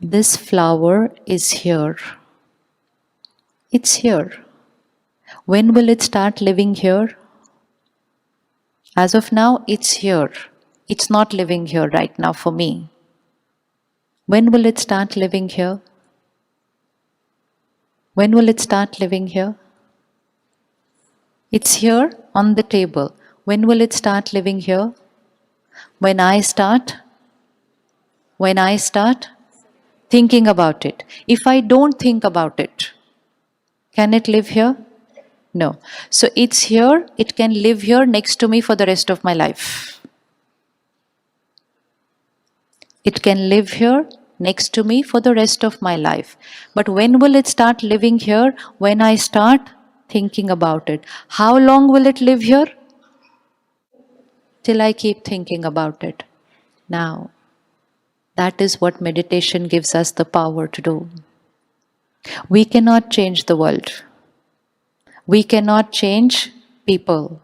This flower is here. It's here. When will it start living here? As of now, it's here. It's not living here right now for me. When will it start living here? When will it start living here? It's here on the table. When will it start living here? When I start thinking about it. If I don't think about it, can it live here? No. So it's here, it can live here next to me for the rest of my life. It can live here next to me for the rest of my life. But when will it start living here? When I start thinking about it. How long will it live here? Till I keep thinking about it. Now, that is what meditation gives us the power to do. We cannot change the world. We cannot change people.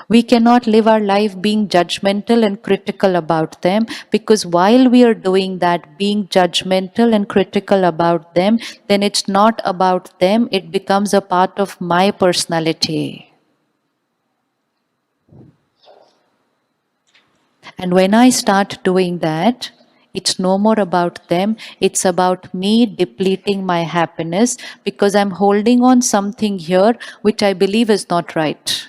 We cannot live our life being judgmental and critical about them, because while we are doing that, being judgmental and critical about them, then it's not about them, it becomes a part of my personality. And when I start doing that, it's no more about them, it's about me depleting my happiness because I'm holding on something here which I believe is not right.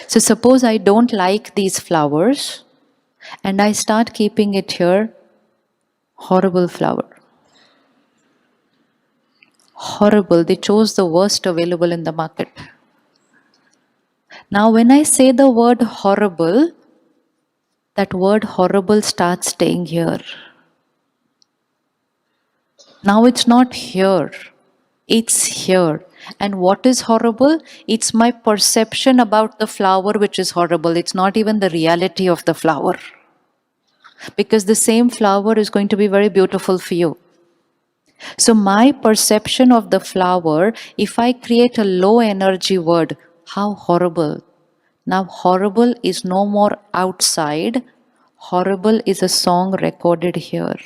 So suppose I don't like these flowers and I start keeping it here. Horrible flower. Horrible. They chose the worst available in the market. Now when I say the word horrible, that word horrible starts staying here. Now it's not here. It's here. And what is horrible? It's my perception about the flower which is horrible. It's not even the reality of the flower. Because the same flower is going to be very beautiful for you. So my perception of the flower, if I create a low energy word, how horrible. Now horrible is no more outside. Horrible is a song recorded here.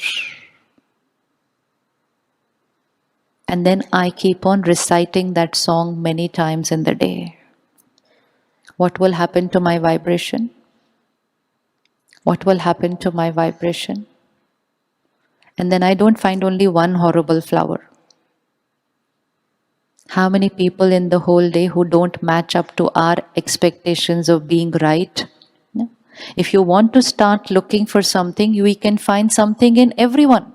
And then I keep on reciting that song many times in the day. What will happen to my vibration? What will happen to my vibration? And then I don't find only one horrible flower. How many people in the whole day who don't match up to our expectations of being right? No? If you want to start looking for something, we can find something in everyone.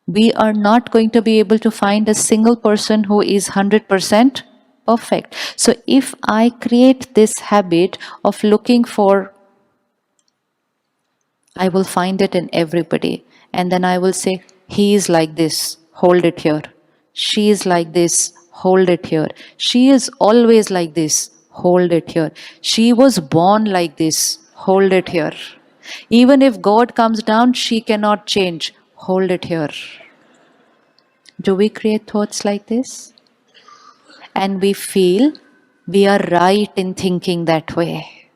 We are not going to be able to find a single person who is 100% perfect. So if I create this habit of looking for, I will find it in everybody. And then I will say, he is like this, hold it here. She is like this, hold it here. She is always like this, hold it here. She was born like this, hold it here. Even if God comes down, she cannot change, hold it here. Do we create thoughts like this? And we feel we are right in thinking that way.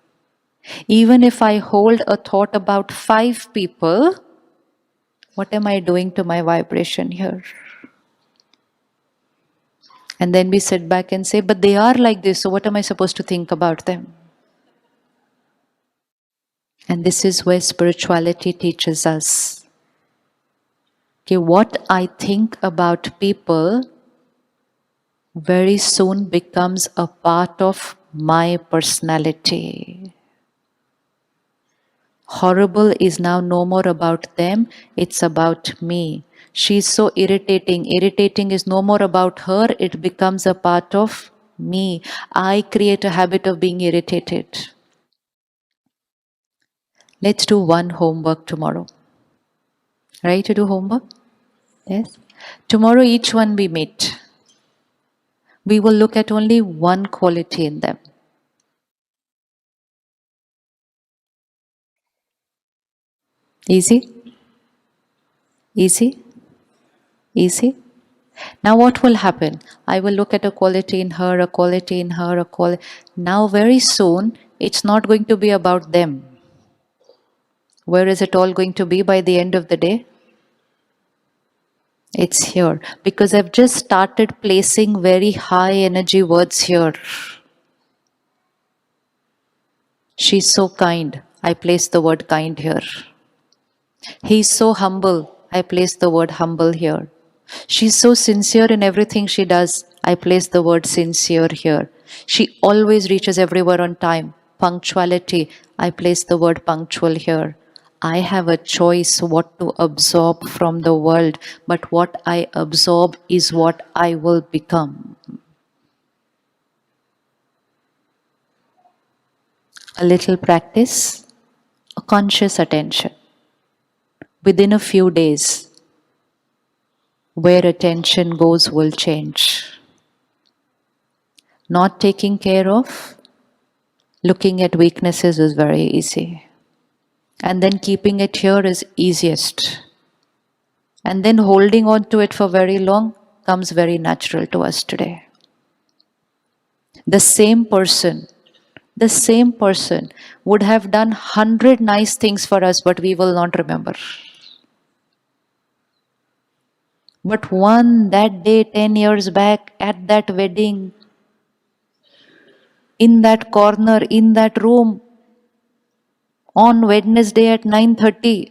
Even if I hold a thought about 5 people, what am I doing to my vibration here? And then we sit back and say, but they are like this, so what am I supposed to think about them? And this is where spirituality teaches us. Okay, what I think about people very soon becomes a part of my personality. Horrible is now no more about them, it's about me. She's so irritating. Irritating is no more about her, it becomes a part of me. I create a habit of being irritated. Let's do one homework tomorrow. Ready to do homework? Yes. Tomorrow each one we meet. We will look at only one quality in them. Easy? Easy? Easy? Now what will happen? I will look at a quality in her, a quality in her, a quality. Now very soon, it's not going to be about them. Where is it all going to be by the end of the day? It's here. Because I've just started placing very high energy words here. She's so kind. I place the word kind here. He's so humble. I place the word humble here. She's so sincere in everything she does. I place the word sincere here. She always reaches everywhere on time. Punctuality. I place the word punctual here. I have a choice what to absorb from the world, but what I absorb is what I will become. A little practice, a conscious attention. Within a few days, where attention goes will change. Not taking care of, looking at weaknesses is very easy. And then keeping it here is easiest. And then holding on to it for very long comes very natural to us today. The same person would have done 100 nice things for us, but we will not remember. But one that day 10 years back at that wedding, in that corner, in that room, on Wednesday at 9:30,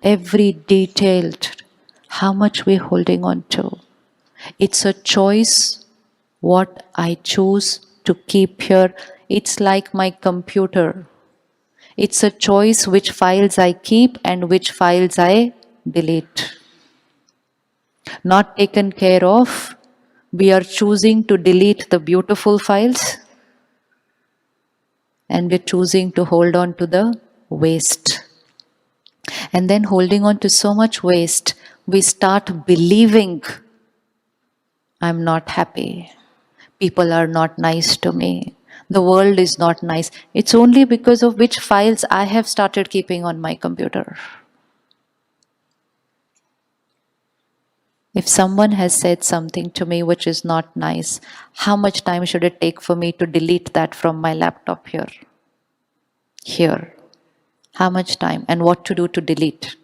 every detailed, how much we're holding on to. It's a choice what I choose to keep here. It's like my computer. It's a choice which files I keep and which files I delete. Not taken care of, we are choosing to delete the beautiful files and we're choosing to hold on to the waste. And then holding on to so much waste, we start believing I'm not happy. People are not nice to me. The world is not nice. It's only because of which files I have started keeping on my computer. If someone has said something to me which is not nice, how much time should it take for me to delete that from my laptop here? Here. How much time and what to do to delete?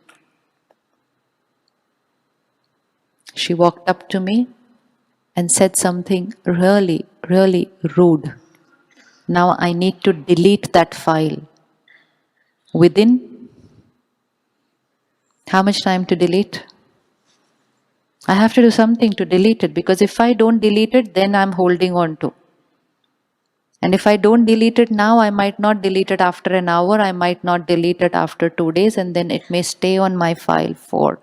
She walked up to me and said something really, really rude. Now I need to delete that file. Within how much time to delete? I have to do something to delete it, because if I don't delete it, then I'm holding on to. And if I don't delete it now, I might not delete it after an hour, I might not delete it after 2 days, and then it may stay on my file for.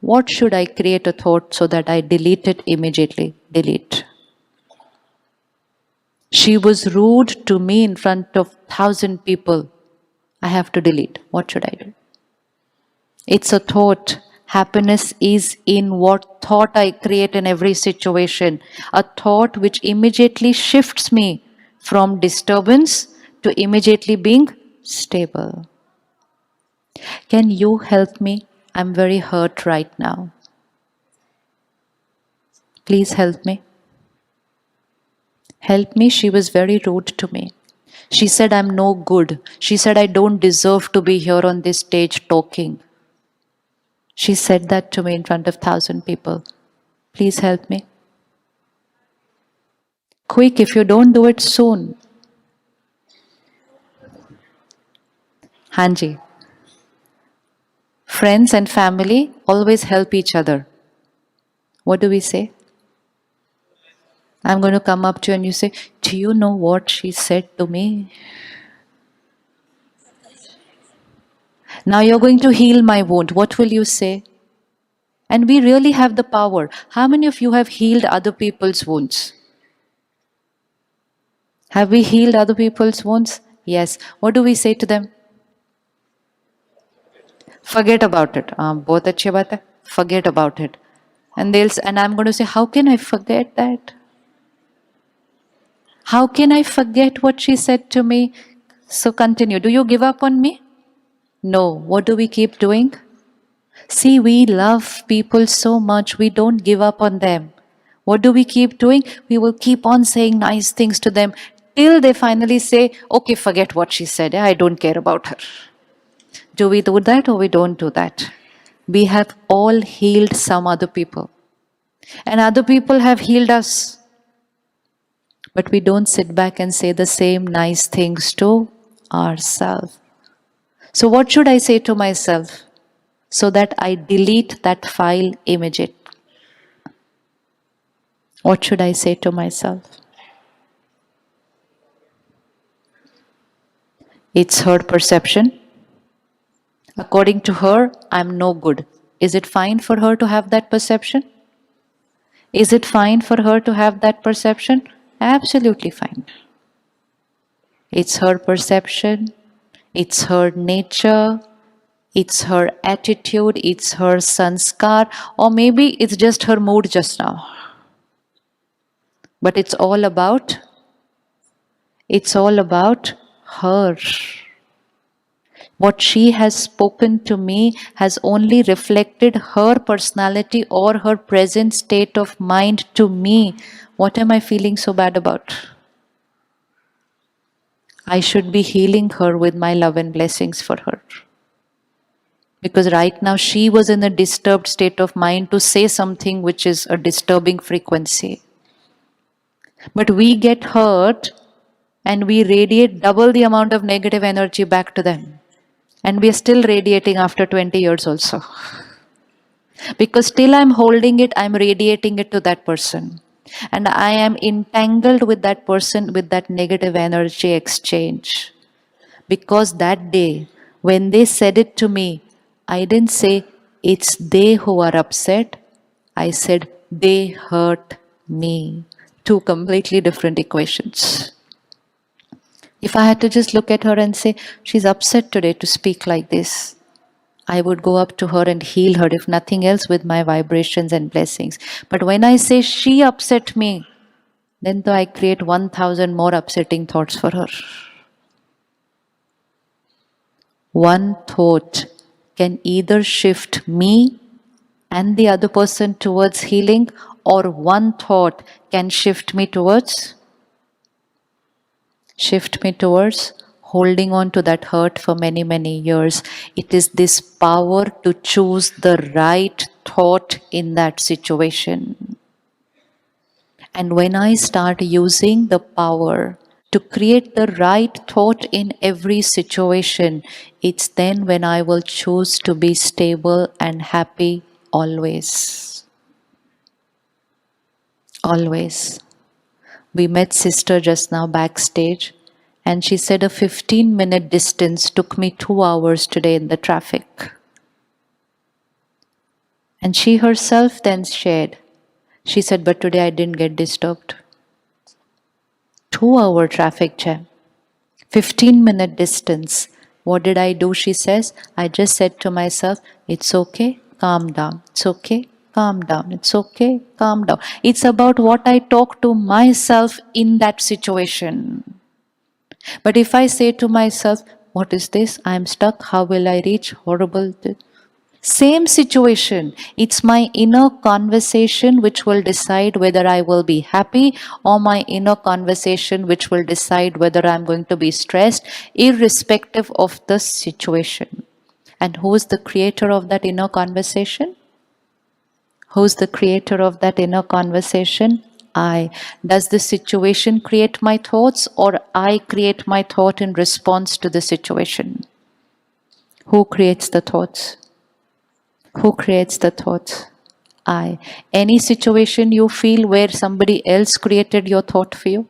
What should I create a thought so that I delete it immediately? Delete. She was rude to me in front of 1,000 people. I have to delete. What should I do? It's a thought. Happiness is in what thought I create in every situation. A thought which immediately shifts me from disturbance to immediately being stable. Can you help me? I'm very hurt right now. Please help me. Help me. She was very rude to me. She said I'm no good. She said I don't deserve to be here on this stage talking. She said that to me in front of 1,000 people. Please help me. Quick, if you don't do it soon. Hanji. Friends and family always help each other. What do we say? I'm going to come up to you and you say, do you know what she said to me? Now you're going to heal my wound. What will you say? And we really have the power. How many of you have healed other people's wounds? Have we healed other people's wounds? Yes. What do we say to them? Forget about it. Bahut achhi baat hai. Forget about it. And I'm going to say, how can I forget that? How can I forget what she said to me? So continue. Do you give up on me? No. What do we keep doing? See, we love people so much, we don't give up on them. What do we keep doing? We will keep on saying nice things to them till they finally say, okay, forget what she said. I don't care about her. Do we do that or we don't do that? We have all healed some other people, and other people have healed us. But we don't sit back and say the same nice things to ourselves. So, what should I say to myself so that I delete that file immediately? What should I say to myself? It's her perception. According to her, I'm no good. Is it fine for her to have that perception? Is it fine for her to have that perception? Absolutely fine. It's her perception, it's her nature, it's her attitude, it's her sanskar, or maybe it's just her mood just now. But it's all about her. What she has spoken to me has only reflected her personality or her present state of mind to me. What am I feeling so bad about? I should be healing her with my love and blessings for her. Because right now she was in a disturbed state of mind to say something which is a disturbing frequency. But we get hurt and we radiate double the amount of negative energy back to them. And we are still radiating after 20 years also. Because till I'm holding it, I'm radiating it to that person. And I am entangled with that person with that negative energy exchange. Because that day, when they said it to me, I didn't say, it's they who are upset. I said, they hurt me. Two completely different equations. If I had to just look at her and say, she's upset today to speak like this, I would go up to her and heal her, if nothing else, with my vibrations and blessings. But when I say she upset me, then though I create 1,000 more upsetting thoughts for her. One thought can either shift me and the other person towards healing, or one thought can shift me towards holding on to that hurt for many, many years. It is this power to choose the right thought in that situation. And when I start using the power to create the right thought in every situation, it's then when I will choose to be stable and happy always. Always. We met Sister just now backstage, and she said a 15-minute distance took me 2 hours today in the traffic. And she herself then shared, she said, but today I didn't get disturbed. 2-hour traffic jam, 15-minute distance. What did I do? She says, I just said to myself, it's okay, calm down. It's okay, calm down. It's okay, calm down. It's about what I talk to myself in that situation. But if I say to myself, what is this? I am stuck. How will I reach? Horrible. Same situation. It's my inner conversation which will decide whether I will be happy, or my inner conversation which will decide whether I'm going to be stressed, irrespective of the situation. And who is the creator of that inner conversation? Who's the creator of that inner conversation? I. Does the situation create my thoughts, or I create my thought in response to the situation? Who creates the thoughts? Who creates the thoughts? I. Any situation you feel where somebody else created your thought for you?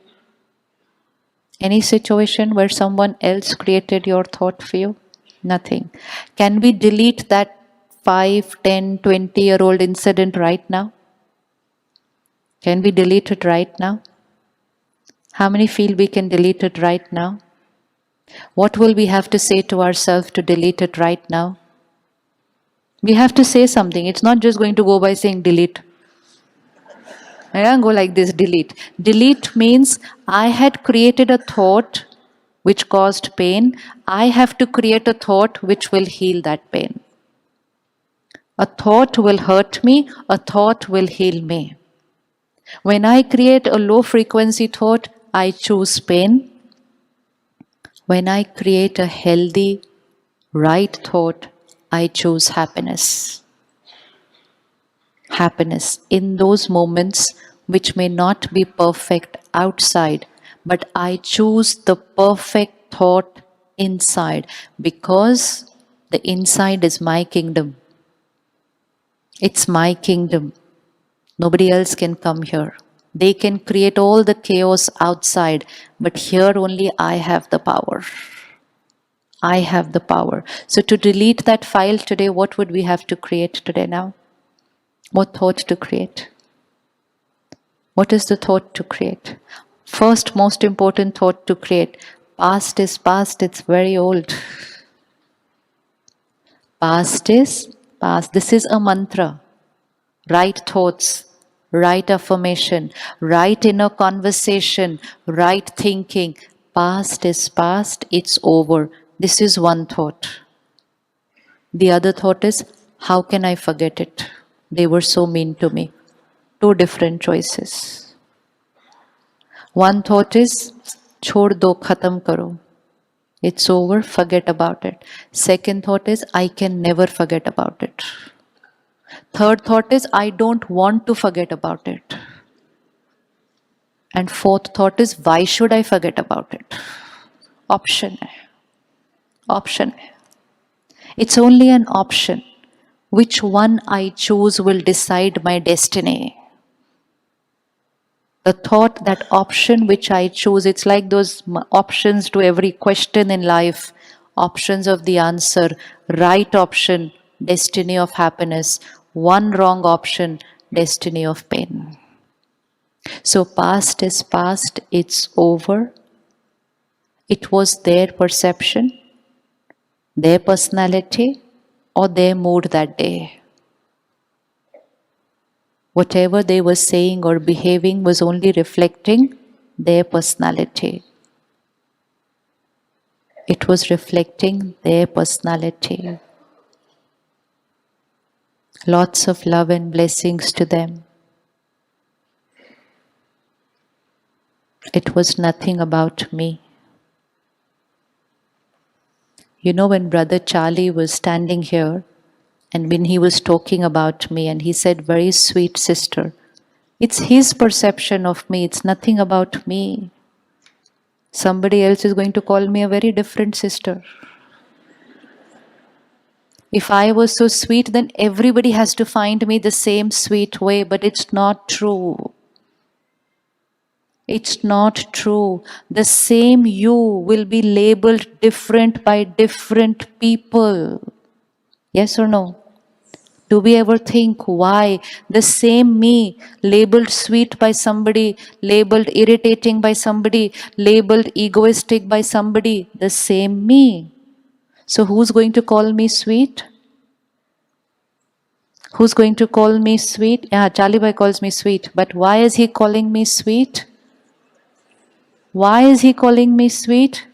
Any situation where someone else created your thought for you? Nothing. Can we delete that 5, 10, 20-year-old incident right now? Can we delete it right now? How many feel we can delete it right now? What will we have to say to ourselves to delete it right now? We have to say something. It's not just going to go by saying delete. I don't go like this, delete. Delete means I had created a thought which caused pain. I have to create a thought which will heal that pain. A thought will hurt me, a thought will heal me. When I create a low frequency thought, I choose pain. When I create a healthy, Right thought, I choose happiness. Happiness in those moments which may not be perfect outside, but I choose the perfect thought inside because the inside is my kingdom. It's my kingdom. Nobody else can come here. They can create all the chaos outside, but here only I have the power. I have the power. So, to delete that file today, what would we have to create today now? What thought to create? What is the thought to create? First, most important thought to create. Past is past, it's very old. Past is past. This is a mantra. Right thoughts, right affirmation, right inner conversation, right thinking. Past is past, it's over. This is one thought. The other thought is, how can I forget it? They were so mean to me. Two different choices. One thought is, chhod do, khatam karo. It's over, forget about it. Second thought is, I can never forget about it. Third thought is, I don't want to forget about it. And fourth thought is, why should I forget about it? Option hai. Option hai. It's only an option. Which one I choose will decide my destiny. The thought, that option which I choose, it's like those options to every question in life. Options of the answer. Right option, destiny of happiness. One wrong option, destiny of pain. So past is past, it's over. It was their perception, their personality, or their mood that day. Whatever they were saying or behaving was only reflecting their personality. It was reflecting their personality. Lots of love and blessings to them. It was nothing about me. You know, when Brother Charlie was standing here and when he was talking about me and he said, very sweet sister, it's his perception of me, it's nothing about me. Somebody else is going to call me a very different sister. If I was so sweet, then everybody has to find me the same sweet way, but it's not true. It's not true. The same you will be labeled different by different people. Yes or no? Do we ever think why the same me, labeled sweet by somebody, labeled irritating by somebody, labeled egoistic by somebody, the same me? So who's going to call me sweet? Who's going to call me sweet? Yeah, Charlie Bhai calls me sweet. But why is he calling me sweet? Why is he calling me sweet?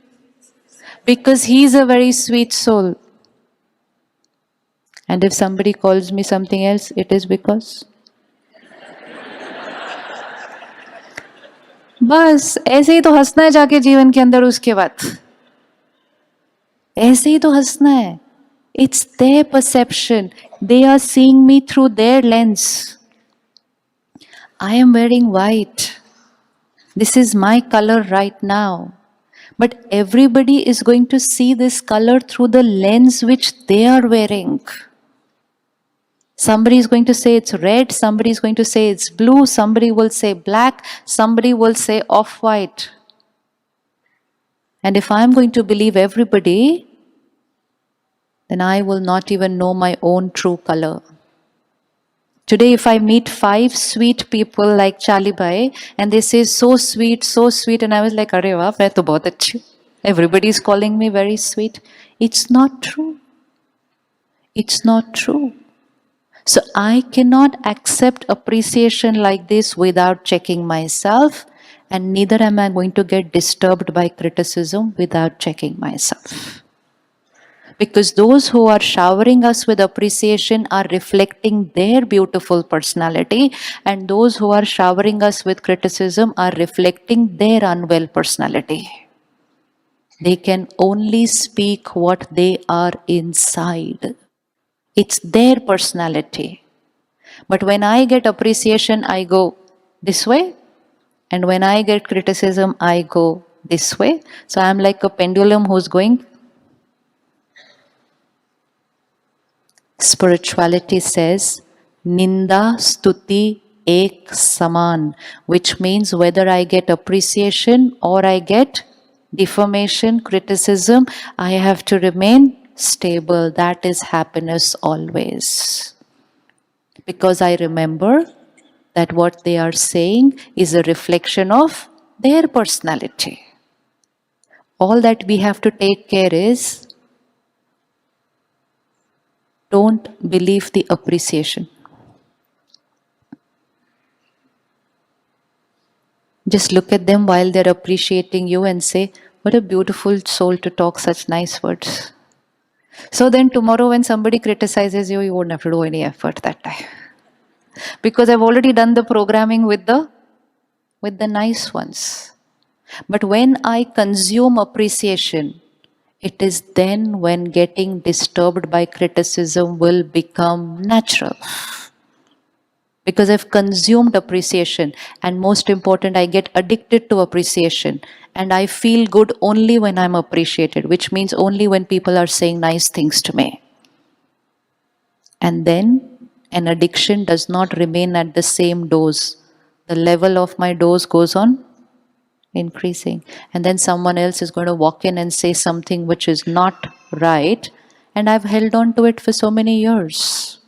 Because he's a very sweet soul. And if somebody calls me something else, it is because. बस ऐसे ही तो हंसना है जाके जीवन के अंदर उसके बाद ऐसे ही तो हंसना है. It's their perception. They are seeing me through their lens. I am wearing white. This is my color right now. But everybody is going to see this color through the lens which they are wearing. Somebody is going to say it's red, somebody is going to say it's blue, somebody will say black, somebody will say off-white. And if I am going to believe everybody, then I will not even know my own true color. Today, if I meet 5 sweet people like Charlie Bhai, and they say so sweet, and I was like, "Arey wah, main to bahut achhi." Everybody is calling me very sweet. It's not true. It's not true. So I cannot accept appreciation like this without checking myself, and neither am I going to get disturbed by criticism without checking myself. Because those who are showering us with appreciation are reflecting their beautiful personality, and those who are showering us with criticism are reflecting their unwell personality. They can only speak what they are inside. It's their personality. But when I get appreciation, I go this way. And when I get criticism, I go this way. So I'm like a pendulum who's going. Spirituality says, Ninda Stuti Ek Saman, which means whether I get appreciation or I get defamation, criticism, I have to remain stable. That is happiness always. Because I remember that what they are saying is a reflection of their personality. All that we have to take care is don't believe the appreciation. Just look at them while they're appreciating you and say, what a beautiful soul to talk such nice words. So then tomorrow when somebody criticizes you, you won't have to do any effort that time. Because I've already done the programming with the nice ones. But when I consume appreciation, it is then when getting disturbed by criticism will become natural. Because I've consumed appreciation, and most important, I get addicted to appreciation, and I feel good only when I'm appreciated, which means only when people are saying nice things to me. And then an addiction does not remain at the same dose. The level of my dose goes on increasing, and then someone else is going to walk in and say something which is not right, and I've held on to it for so many years.